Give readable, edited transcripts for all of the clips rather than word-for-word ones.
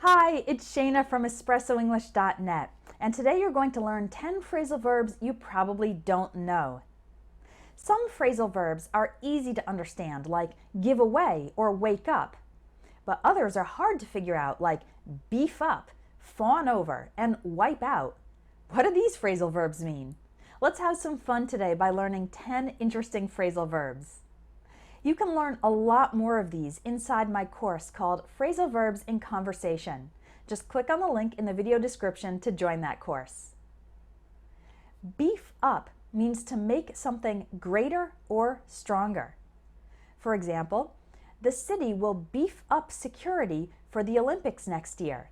Hi, it's Shayna from EspressoEnglish.net, and today you're going to learn 10 phrasal verbs you probably don't know. Some phrasal verbs are easy to understand, like give away or wake up, but others are hard to figure out, like beef up, fawn over, and wipe out. What do these phrasal verbs mean? Let's have some fun today by learning 10 interesting phrasal verbs. You can learn a lot more of these inside my course called Phrasal Verbs in Conversation. Just click on the link in the video description to join that course. Beef up means to make something greater or stronger. For example, the city will beef up security for the Olympics next year.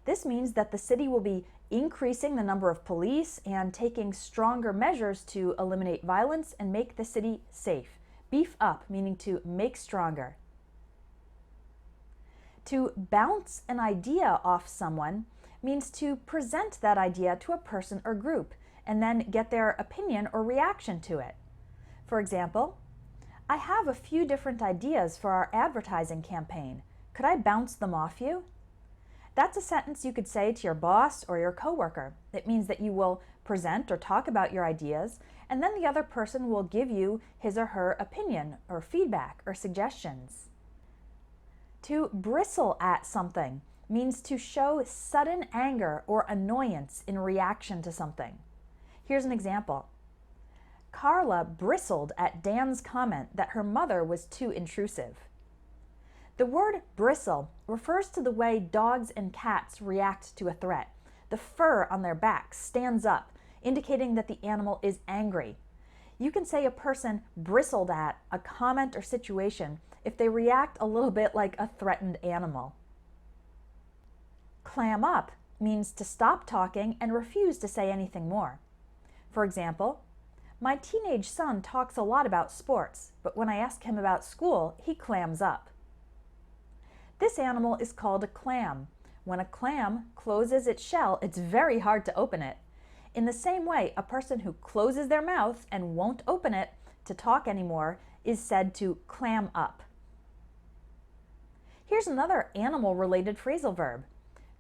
This means that the city will be increasing the number of police and taking stronger measures to eliminate violence and make the city safe. Beef up, meaning to make stronger. To bounce an idea off someone means to present that idea to a person or group and then get their opinion or reaction to it. For example, I have a few different ideas for our advertising campaign. Could I bounce them off you? That's a sentence you could say to your boss or your coworker. It means that you will present or talk about your ideas, and then the other person will give you his or her opinion or feedback or suggestions. To bristle at something means to show sudden anger or annoyance in reaction to something. Here's an example. Carla bristled at Dan's comment that her mother was too intrusive. The word bristle refers to the way dogs and cats react to a threat. The fur on their backs stands up, indicating that the animal is angry. You can say a person bristled at a comment or situation if they react a little bit like a threatened animal. Clam up means to stop talking and refuse to say anything more. For example, my teenage son talks a lot about sports, but when I ask him about school, he clams up. This animal is called a clam. When a clam closes its shell, it's very hard to open it. In the same way, a person who closes their mouth and won't open it to talk anymore is said to clam up. Here's another animal-related phrasal verb.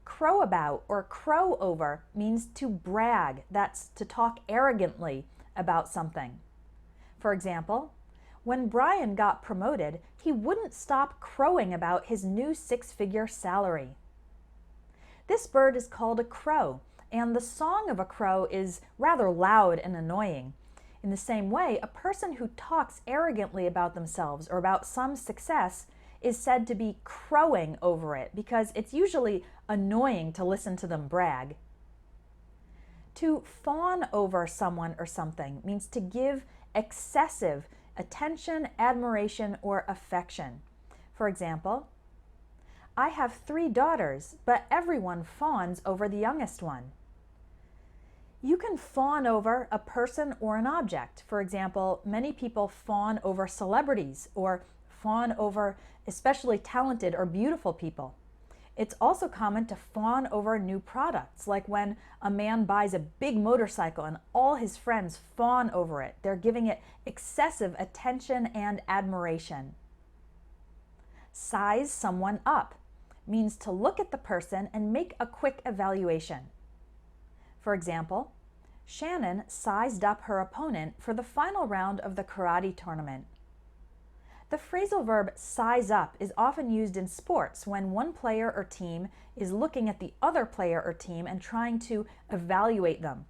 Crow about or crow over means to brag. That's to talk arrogantly about something. For example, when Brian got promoted, he wouldn't stop crowing about his new six-figure salary. This bird is called a crow, and the song of a crow is rather loud and annoying. In the same way, a person who talks arrogantly about themselves or about some success is said to be crowing over it because it's usually annoying to listen to them brag. To fawn over someone or something means to give excessive attention, admiration, or affection. For example, I have 3 daughters, but everyone fawns over the youngest one. You can fawn over a person or an object. For example, many people fawn over celebrities or fawn over especially talented or beautiful people. It's also common to fawn over new products, like when a man buys a big motorcycle and all his friends fawn over it. They're giving it excessive attention and admiration. Size someone up means to look at the person and make a quick evaluation. For example, Shannon sized up her opponent for the final round of the karate tournament. The phrasal verb size up is often used in sports when one player or team is looking at the other player or team and trying to evaluate them.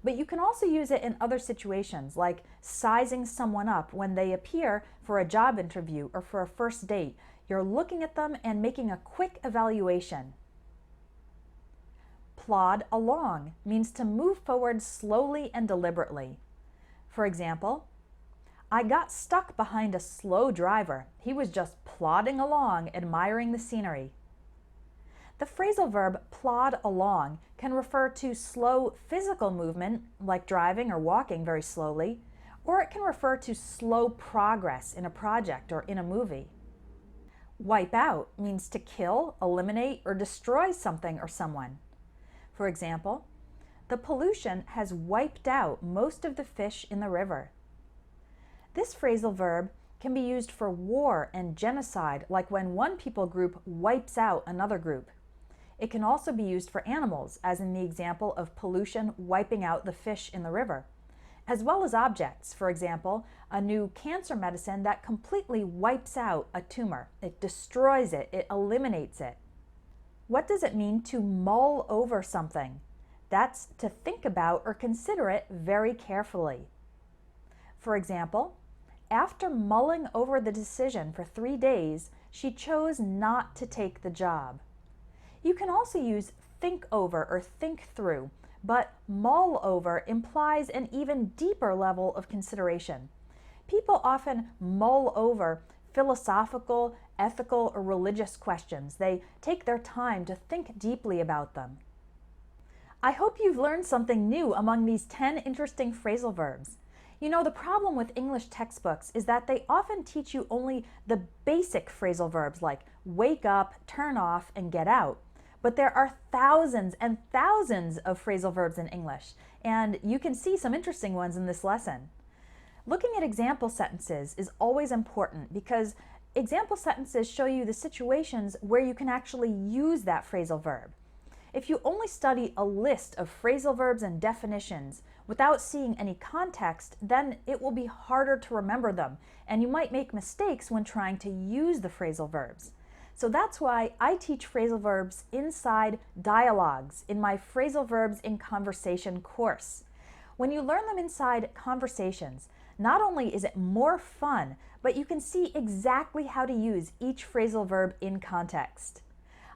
But you can also use it in other situations, like sizing someone up when they appear for a job interview or for a first date. You're looking at them and making a quick evaluation. Plod along means to move forward slowly and deliberately. For example, I got stuck behind a slow driver. He was just plodding along, admiring the scenery. The phrasal verb plod along can refer to slow physical movement, like driving or walking very slowly, or it can refer to slow progress in a project or in a movie. Wipe out means to kill, eliminate, or destroy something or someone. For example, the pollution has wiped out most of the fish in the river. This phrasal verb can be used for war and genocide, like when one people group wipes out another group. It can also be used for animals, as in the example of pollution wiping out the fish in the river, as well as objects. For example, a new cancer medicine that completely wipes out a tumor. It destroys it, it eliminates it. What does it mean to mull over something? That's to think about or consider it very carefully. For example, after mulling over the decision for 3 days, she chose not to take the job. You can also use think over or think through, but mull over implies an even deeper level of consideration. People often mull over philosophical, ethical, or religious questions. They take their time to think deeply about them. I hope you've learned something new among these 10 interesting phrasal verbs. You know, the problem with English textbooks is that they often teach you only the basic phrasal verbs like wake up, turn off, and get out. But there are thousands and thousands of phrasal verbs in English, and you can see some interesting ones in this lesson. Looking at example sentences is always important because example sentences show you the situations where you can actually use that phrasal verb. If you only study a list of phrasal verbs and definitions without seeing any context, then it will be harder to remember them, and you might make mistakes when trying to use the phrasal verbs. So that's why I teach phrasal verbs inside dialogues in my Phrasal Verbs in Conversation course. When you learn them inside conversations, not only is it more fun, but you can see exactly how to use each phrasal verb in context.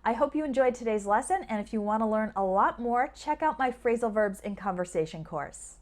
I hope you enjoyed today's lesson, and if you want to learn a lot more, check out my Phrasal Verbs in Conversation course.